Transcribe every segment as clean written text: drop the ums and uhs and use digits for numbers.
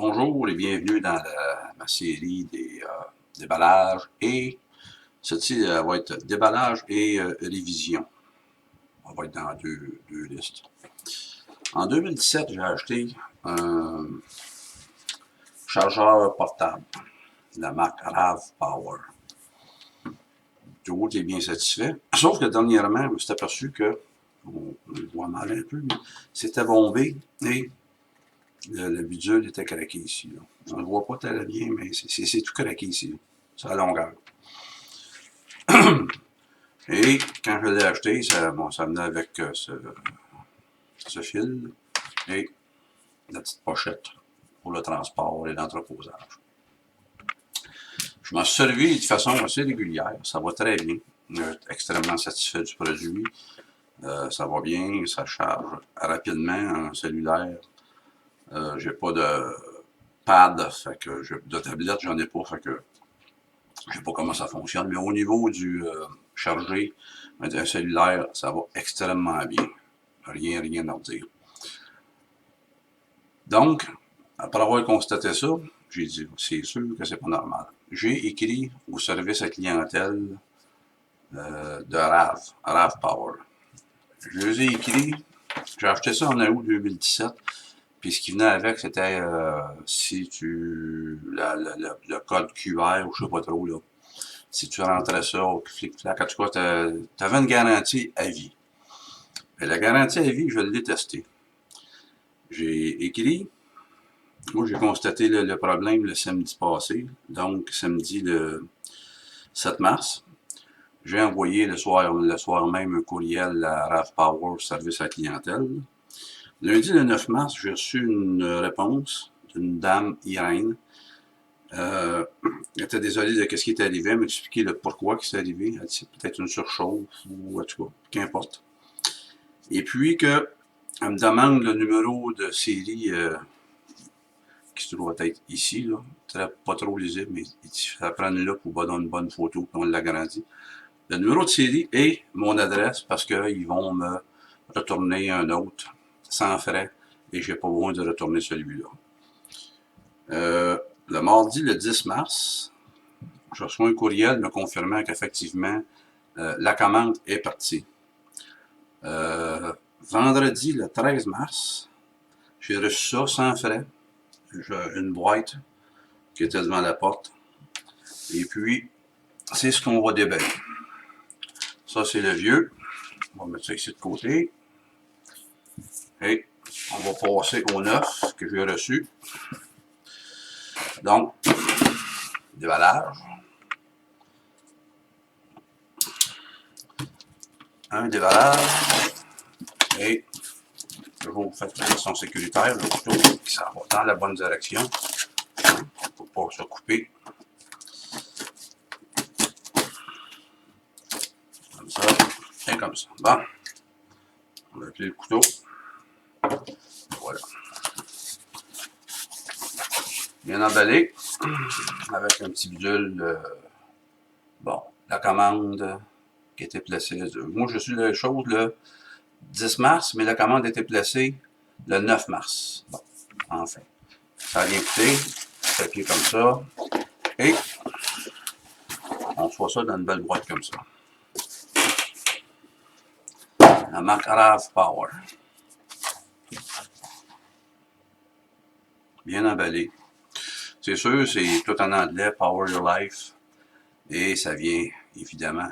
Bonjour et bienvenue dans ma série des déballages et ceci va être déballage et révision. On va être dans deux listes. En 2017, j'ai acheté un chargeur portable de la marque RAV Power. Tout est bien satisfait. Sauf que dernièrement, je me suis aperçu que, on le voit mal un peu, mais c'était bombé et le bidule était craqué ici. Là. On ne le voit pas très bien, mais c'est tout craqué ici. C'est à longueur. Et quand je l'ai acheté, ça venait avec ce fil et la petite pochette pour le transport et l'entreposage. Je m'en suis servi de façon assez régulière. Ça va très bien. Je suis extrêmement satisfait du produit. Ça va bien, ça charge rapidement un cellulaire. J'ai pas de pad, fait que de tablette, j'en ai pas, fait que je sais pas comment ça fonctionne, mais au niveau du charger un cellulaire, ça va extrêmement bien. Rien à redire. Donc, après avoir constaté ça, j'ai dit, c'est sûr que c'est pas normal. J'ai écrit au service à clientèle de RAV Power. Je les ai écrit, j'ai acheté ça en août 2017, puis ce qui venait avec, c'était si tu le code QR ou je sais pas trop, là. Si tu rentrais ça au flic-flac, en tout cas, tu avais une garantie à vie. Et la garantie à vie, je l'ai testée. J'ai écrit, moi j'ai constaté le problème le samedi passé, donc samedi le 7 mars. J'ai envoyé le soir même un courriel à RAV Power, service à la clientèle. Lundi le 9 mars, j'ai reçu une réponse d'une dame, Irène. Elle était désolée de ce qui est arrivé, elle m'a expliqué le pourquoi qui s'est arrivé. Elle dit peut-être une surchauffe ou en tout cas, qu'importe. Et puis que elle me demande le numéro de série qui se doit être ici, là. Pas trop lisible, mais ça prend une loupe pour donner une bonne photo, puis on l'agrandit. Le numéro de série et mon adresse parce qu'ils vont me retourner un autre sans frais et j'ai pas besoin de retourner celui-là. Le mardi, le 10 mars, je reçois un courriel me confirmant qu'effectivement, la commande est partie. Vendredi, le 13 mars, j'ai reçu ça sans frais. Une boîte qui était devant la porte. Et puis, c'est ce qu'on va déballer. Ça, c'est le vieux. On va mettre ça ici de côté. Et on va passer au neuf que j'ai reçu. Donc, déballage. Un déballage. Et toujours fait de façon sécuritaire. Le couteau qui s'en va dans la bonne direction. Pour ne pas se couper. Comme ça. Et comme ça. Bon. On va appeler le couteau. Voilà. Bien emballé. Avec un petit bidule. Bon, la commande qui était placée. Moi, je suis la chose le 10 mars, mais la commande était placée le 9 mars. Bon, enfin. Ça a bien coûté. Papier comme ça. Et on reçoit ça dans une belle boîte comme ça. La marque RAV Power. Bien emballé. C'est sûr, c'est tout en anglais, Power Your Life. Et ça vient, évidemment,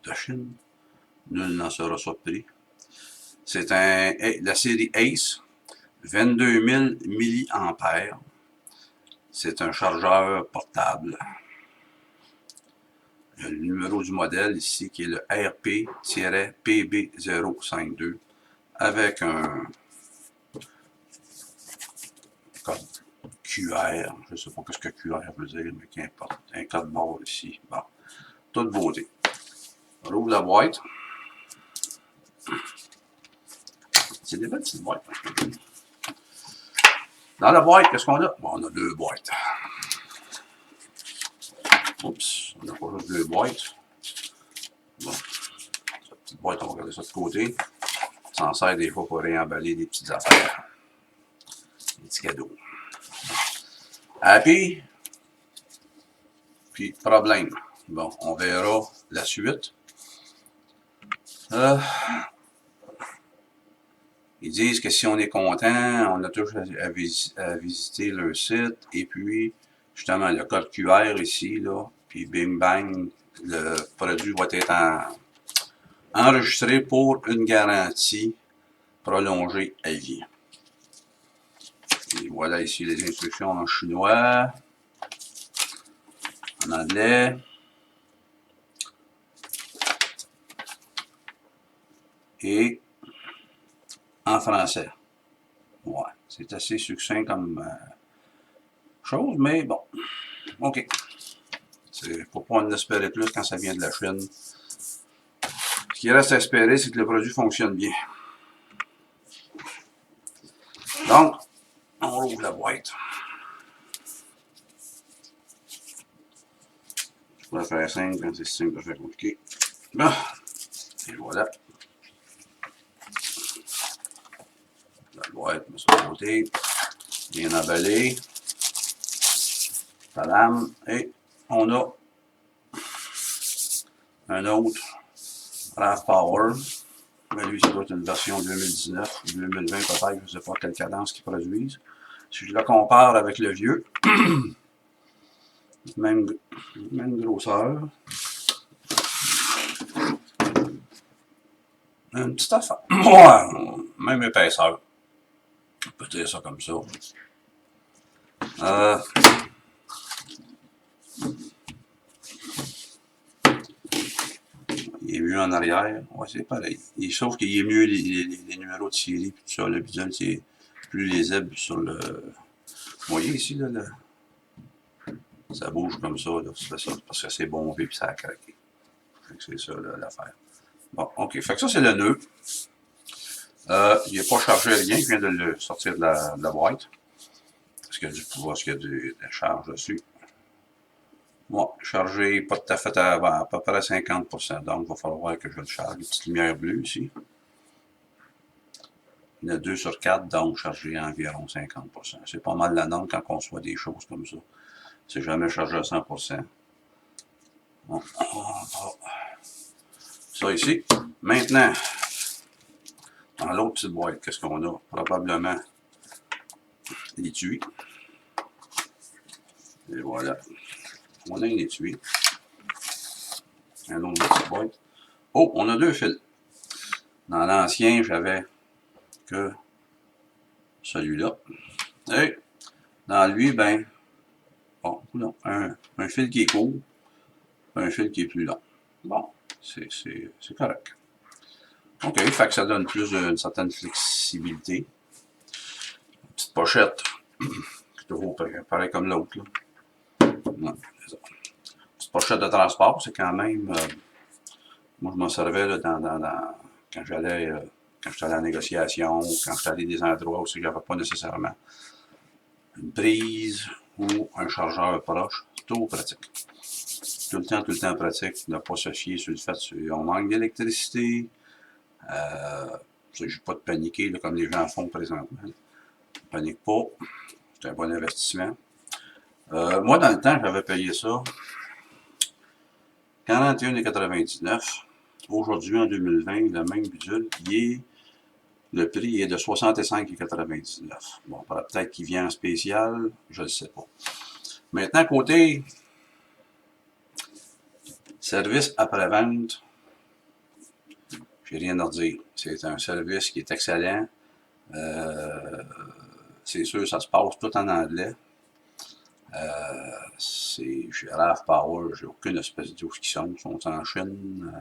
de Chine. Nul n'en sera surpris. C'est la série ACE, 22 000 mAh. C'est un chargeur portable. Le numéro du modèle ici qui est le RP-PB052 avec un code QR. Je ne sais pas ce que QR veut dire, mais qu'importe. Un code barre ici. Bon, toute beauté. On ouvre la boîte. C'est des belles petites boîtes. Dans la boîte, qu'est-ce qu'on a? Bon, on a deux boîtes. Oups, on n'a pas juste deux boîtes. Bon, cette petite boîte, on va regarder ça de côté. Ça s'en sert des fois pour réemballer des petites affaires. Des petits cadeaux. Happy, puis problème. Bon, on verra la suite. Ils disent que si on est content, on a toujours à visiter leur site. Et puis, justement, le code QR ici, là, puis bing bang, le produit va être enregistré pour une garantie prolongée à vie. Et voilà ici les instructions en chinois, en anglais. Et en français. Ouais, c'est assez succinct comme chose, mais bon, ok. Faut pas en espérer plus quand ça vient de la Chine. Ce qui reste à espérer, c'est que le produit fonctionne bien. Donc, on ouvre la boîte. Je pourrais faire simple quand c'est simple de faire compliqué. Bon, et voilà. La boîte, on met ça de côté. Bien emballé. Tadam. Et on a un autre RAV Power. Mais lui, ça doit être une version 2019 ou 2020 peut-être, je ne sais pas quelle cadence qu'ils produisent. Si je le compare avec le vieux, même grosseur, une petite affaire. Ouais, même épaisseur. On peut dire ça comme ça. Il est mieux en arrière. Ouais, c'est pareil. Sauf qu'il est mieux les numéros de série et tout ça. Le bidon, c'est plus lisible sur le. Vous voyez ici, là, ça bouge comme ça, là. C'est ça, parce que c'est bombé et ça a craqué. C'est ça l'affaire. Bon, ok. Fait que ça, c'est le nœud. Il n'est pas chargé rien, je viens de le sortir de la boîte. Est-ce qu'il y a du pouvoir, est-ce qu'il y a de la charge dessus? Bon, chargé pas tout à fait à peu près 50%. Donc, il va falloir que je le charge. Une petite lumière bleue ici. Il y en a 2 sur 4, donc chargé à environ 50%. C'est pas mal la norme quand on conçoit des choses comme ça. C'est jamais chargé à 100%. Bon, ça ici. Maintenant, dans l'autre petite boîte, qu'est-ce qu'on a? Probablement l'étui. Et voilà. On a une étui. Un autre petite boîte. Oh, on a 2 fils. Dans l'ancien, j'avais que celui-là. Et dans lui, ben, bon, non, un fil qui est court, un fil qui est plus long. Bon, c'est correct. OK, fait que ça donne plus d'une certaine flexibilité. Une petite pochette, qui toujours pareil comme l'autre. Non, c'est ça. Petite pochette de transport, c'est quand même. Moi, je m'en servais là, quand j'allais à la négociation, quand j'étais allé des endroits où il n'y avait pas nécessairement une prise ou un chargeur proche. C'est tout pratique. Tout le temps pratique. Ne pas se fier sur le fait qu'on manque d'électricité. Je ne pas de paniquer là, comme les gens font présentement. Je panique pas. C'est un bon investissement. Moi, dans le temps, j'avais payé ça 41,99. Aujourd'hui, en 2020, le même bidule, le prix est de 65,99. Bon, peut-être qu'il vient en spécial, je ne sais pas. Maintenant, côté service après-vente, j'ai rien à redire. C'est un service qui est excellent. C'est sûr, ça se passe tout en anglais. Chez RAV Power, j'ai aucune espèce d'où ils sont. Ils sont en Chine,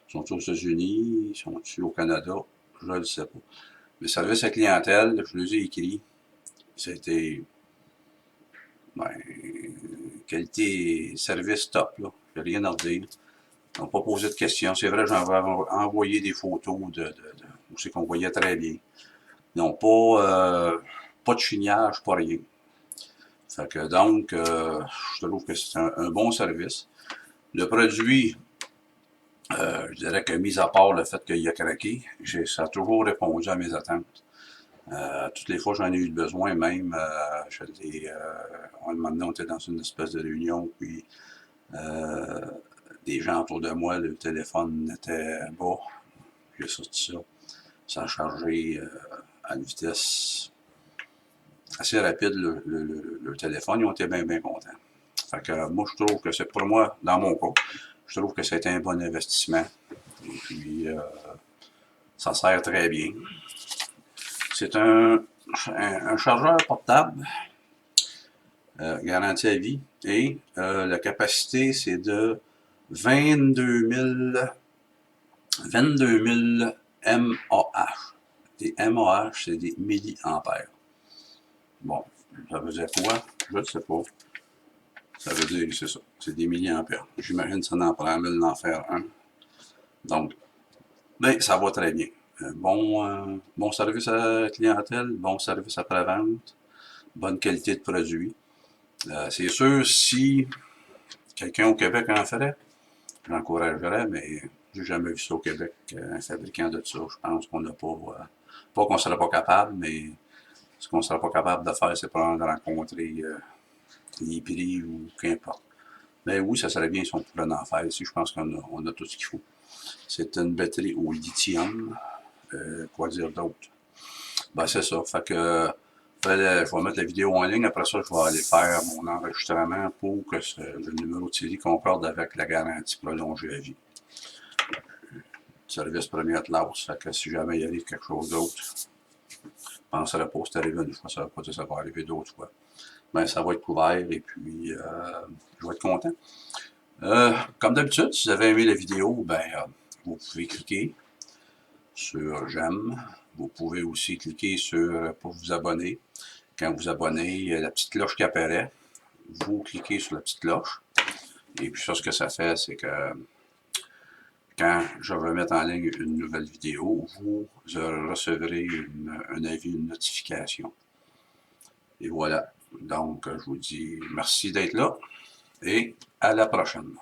ils sont aux États-Unis, ils sont au Canada, je ne le sais pas. Le service à clientèle, je les ai écrits. C'était ben, qualité service top, là. J'ai rien à redire. Ils n'ont pas posé de questions. C'est vrai, j'avais envoyé des photos où c'est qu'on voyait très bien. Ils n'ont pas de chignage, pas rien. Fait que donc, je trouve que c'est un bon service. Le produit, je dirais que mis à part le fait qu'il a craqué, ça a toujours répondu à mes attentes. Toutes les fois j'en ai eu besoin, même, un moment donné, on était dans une espèce de réunion, puis des gens autour de moi, le téléphone était bas. J'ai sorti ça. Ça a chargé à une vitesse assez rapide le téléphone. Ils ont été bien, bien contents. Fait que moi, je trouve que c'est pour moi, dans mon cas, je trouve que c'était un bon investissement. Et puis, ça sert très bien. C'est un chargeur portable, garantie à vie, et la capacité, c'est de 22 000 mAh. Des mAh, c'est des milliampères. Bon, ça veut dire quoi? Je ne sais pas. Ça veut dire que c'est ça. C'est des milliampères. J'imagine que ça en prend 1000 d'en faire un. Donc, ben, ça va très bien. Bon service à la clientèle, bon service après-vente, bonne qualité de produit. C'est sûr, si quelqu'un au Québec en ferait, j'encouragerais, mais j'ai jamais vu ça au Québec, un fabricant de ça. Je pense qu'on n'a pas qu'on ne serait pas capable, mais ce qu'on ne serait pas capable de faire, c'est probablement de rencontrer les prix ou qu'importe. Mais oui, ça serait bien si on pouvait en faire ici. Je pense qu'on a tout ce qu'il faut. C'est une batterie au lithium. Quoi dire d'autre? Ben, c'est ça. Fait que je vais mettre la vidéo en ligne. Après ça, je vais aller faire mon enregistrement pour que le numéro de série concorde avec la garantie prolongée à vie. Service première classe. Fait que si jamais il arrive quelque chose d'autre, je ne penserais pas que c'est arrivé une fois, ça ne veut pas dire que ça va arriver d'autres fois. Ben, ça va être couvert et puis je vais être content. Comme d'habitude, si vous avez aimé la vidéo, ben, vous pouvez cliquer sur j'aime. Vous pouvez aussi cliquer sur pour vous abonner. Quand vous abonnez, il y a la petite cloche qui apparaît. Vous cliquez sur la petite cloche. Et puis ça, ce que ça fait, c'est que quand je vais mettre en ligne une nouvelle vidéo, vous recevrez un avis, une notification. Et voilà. Donc, je vous dis merci d'être là et à la prochaine.